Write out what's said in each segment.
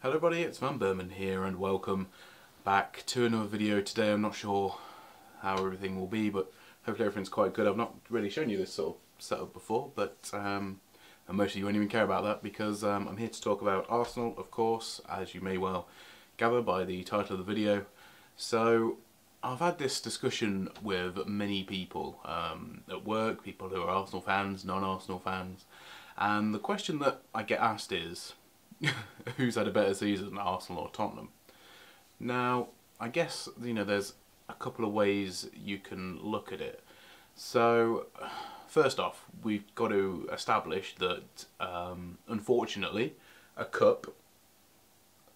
Hello everybody, it's vanburman here and welcome back to another video. Today I'm not sure how everything will be, but hopefully everything's quite good. I've not really shown you this sort of setup before, but and most of you won't even care about that because I'm here to talk about Arsenal, of course, as you may well gather by the title of the video. So I've had this discussion with many people at work, people who are Arsenal fans, non-Arsenal fans, and the question that I get asked is who's had a better season, Arsenal or Tottenham? Now, I guess, there's a couple of ways you can look at it. So, first off, we've got to establish that, unfortunately, a cup,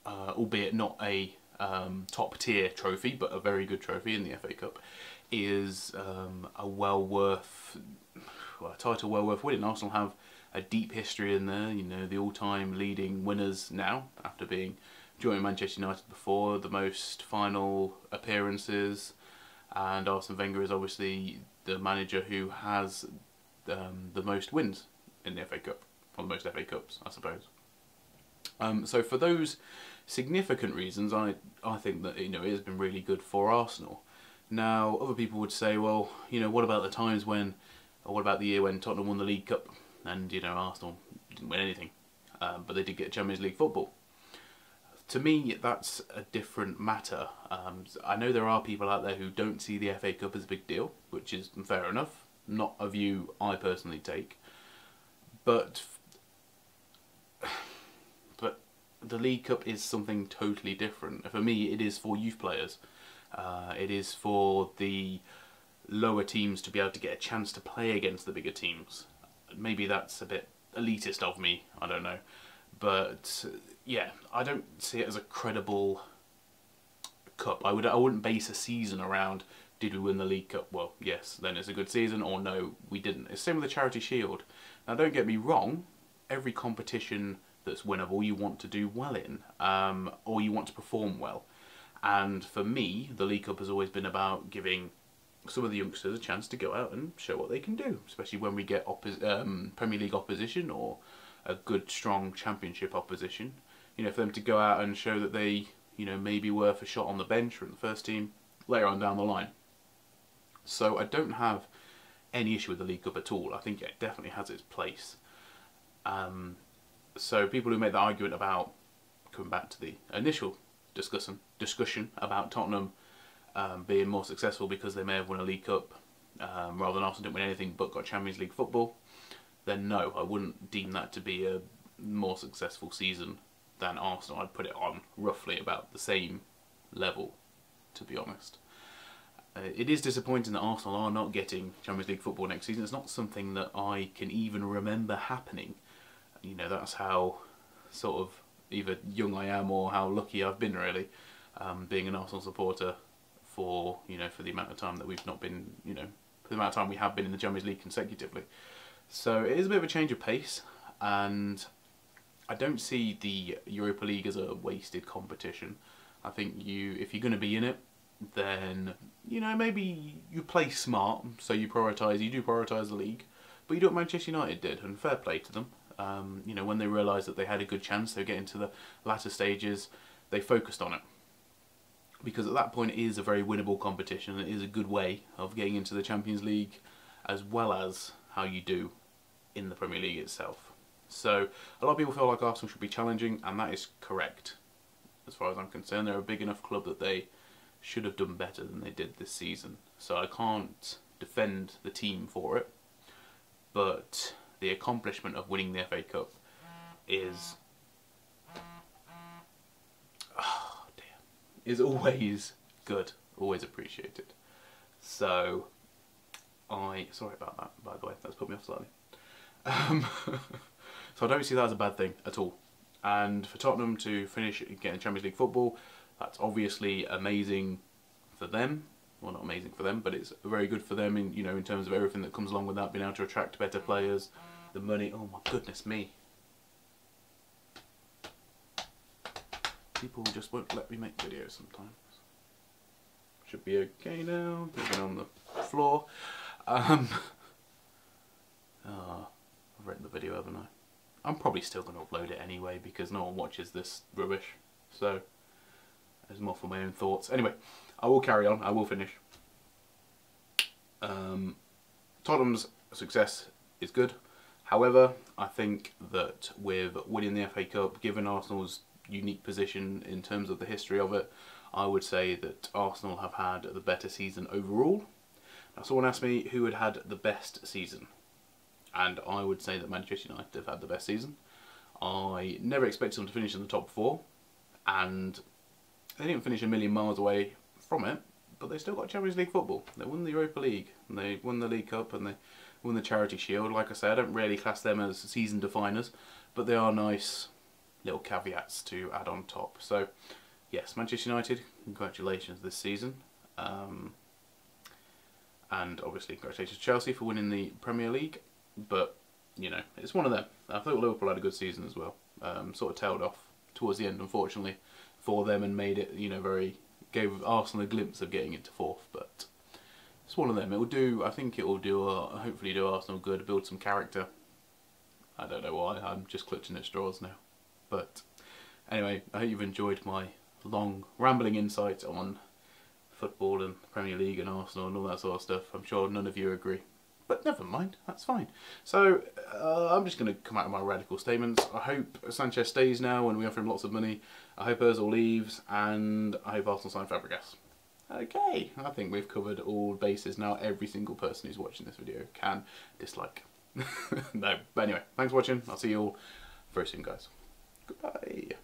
albeit not a top tier trophy, but a very good trophy in the FA Cup, is a title well worth winning. Arsenal have a deep history in there, the all-time leading winners now, after being joint Manchester United before, the most final appearances, and Arsene Wenger is obviously the manager who has the most wins in the FA Cup, or the most FA Cups, I suppose. So for those significant reasons, I think that it has been really good for Arsenal. Now, other people would say, well, what about the times when, or what about the year when Tottenham won the League Cup? And Arsenal didn't win anything, but they did get Champions League football. To me, that's a different matter. I know there are people out there who don't see the FA Cup as a big deal, which is fair enough. Not a view I personally take, but the League Cup is something totally different. For me, it is for youth players. It is for the lower teams to be able to get a chance to play against the bigger teams. Maybe that's a bit elitist of me, I don't know. But yeah, I don't see it as a credible cup. I wouldn't base a season around, did we win the League Cup? Well, yes, then it's a good season, or no, we didn't. It's the same with the Charity Shield. Now don't get me wrong, every competition that's winnable you want to do well in, or you want to perform well. And for me, the League Cup has always been about giving some of the youngsters a chance to go out and show what they can do, especially when we get Premier League opposition or a good, strong Championship opposition. For them to go out and show that they, may be worth a shot on the bench or in the first team later on down the line. So I don't have any issue with the League Cup at all. I think it definitely has its place. So people who make the argument about, coming back to the initial discussion about Tottenham being more successful because they may have won a League Cup rather than Arsenal didn't win anything but got Champions League football, then no, I wouldn't deem that to be a more successful season than Arsenal. I'd put it on roughly about the same level, to be honest. It is disappointing that Arsenal are not getting Champions League football next season. It's not something that I can even remember happening. That's how sort of either young I am or how lucky I've been, really, being an Arsenal supporter for the amount of time that we've not been, for the amount of time we have been in the Champions League consecutively. So it is a bit of a change of pace, and I don't see the Europa League as a wasted competition. I think if you're going to be in it, then maybe you play smart, so you do prioritise the league, but you do what Manchester United did, and fair play to them. When they realised that they had a good chance, they were getting to the latter stages, they focused on it. Because at that point it is a very winnable competition, and it is a good way of getting into the Champions League as well as how you do in the Premier League itself. So a lot of people feel like Arsenal should be challenging, and that is correct. As far as I'm concerned, they're a big enough club that they should have done better than they did this season. So I can't defend the team for it, but the accomplishment of winning the FA Cup is always good, always appreciated. So sorry about that, by the way, that's put me off slightly. So I don't see that as a bad thing at all. And for Tottenham to finish getting Champions League football, that's obviously amazing for them. Well, not amazing for them, but it's very good for them in in terms of everything that comes along with that, being able to attract better players, the money. Oh my goodness me. People just won't let me make videos sometimes. Should be okay now. Moving on the floor. I've written the video, haven't I? I'm probably still going to upload it anyway because no one watches this rubbish. So, there's more for my own thoughts. Anyway, I will carry on. I will finish. Tottenham's success is good. However, I think that with winning the FA Cup, given Arsenal's unique position in terms of the history of it, I would say that Arsenal have had the better season overall. Now, someone asked me who had the best season, and I would say that Manchester United have had the best season. I never expected them to finish in the top 4, and they didn't finish a million miles away from it, but they still got Champions League football. They won the Europa League, and they won the League Cup, and they won the Charity Shield. Like I said, I don't really class them as season definers, but they are nice little caveats to add on top. So, yes, Manchester United, congratulations this season. And obviously, congratulations to Chelsea for winning the Premier League. But, you know, it's one of them. I thought Liverpool had a good season as well. Sort of tailed off towards the end, unfortunately, for them, and made it, you know, gave Arsenal a glimpse of getting into 4th. But it's one of them. It will do. I think it will do. Hopefully, do Arsenal good. Build some character. I don't know why. I'm just clutching at straws now. But anyway, I hope you've enjoyed my long rambling insight on football and Premier League and Arsenal and all that sort of stuff. I'm sure none of you agree, but never mind, that's fine. So I'm just going to come out with my radical statements. I hope Sanchez stays now and we offer him lots of money. I hope Ozil leaves, and I hope Arsenal sign Fabregas. Okay, I think we've covered all bases now. Every single person who's watching this video can dislike. No, but anyway, thanks for watching. I'll see you all very soon, guys. Goodbye.